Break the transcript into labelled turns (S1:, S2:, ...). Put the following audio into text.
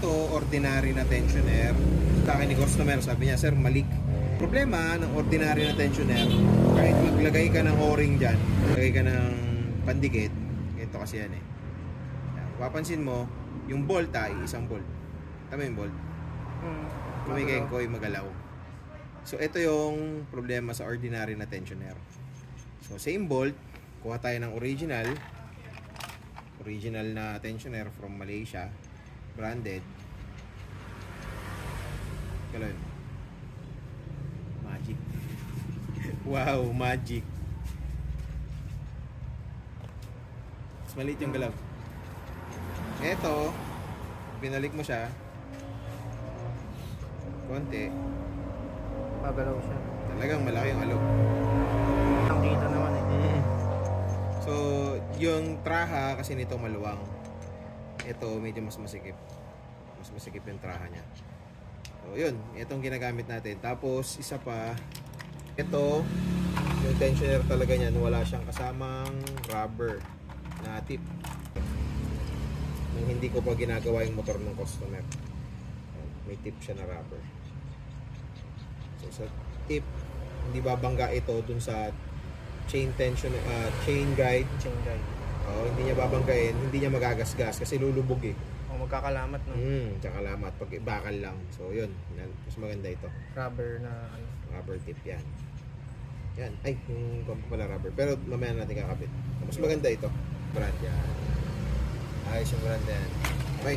S1: Ito, ordinary na tensioner. Sa akin ni customer, sabi niya, sir, malik. Problema ng ordinary na tensioner, kahit maglagay ka ng o-ring dyan, maglagay ka ng pandikit, ito kasi yan eh. Yan, papansin mo, yung bolt ay isang bolt. Tama yung bolt? Kumikengkoy, magalaw. So, ito yung problema sa ordinary na tensioner. So, same bolt, kuha tayo ng original na tensioner from Malaysia, branded. Galawin. Magic. Wow, magic. Mas maliit yung galaw. Ito, binalik mo siya konti,
S2: Pagalaw siya.
S1: talagang malaki yung alog.
S2: Ang kita naman eh.
S1: So, yung traha kasi nito maluwang. Ito medyo mas masikip. Mas masikip yung traha niya. So, yun. Itong ginagamit natin. Tapos, isa pa, ito, yung tensioner talaga niyan, wala siyang kasamang rubber na tip. Nung hindi ko pa ginagawa yung motor ng customer. May tip siya na rubber. So, sa tip, hindi babangga ito dun sa chain tension, chain guide.
S2: Chain guide.
S1: Hindi niya babanggain, hindi niya magagasgas kasi lulubog eh.
S2: O magkakalamat no.
S1: Tsaka lamat pag bakal lang. So yun, mas maganda ito.
S2: Rubber na ano.
S1: Rubber tip yan. Yan, ay, yung pala rubber. Pero mamaya natin kakabit. Mas maganda ito. Brand yan. Ayos yung brand yan. Okay.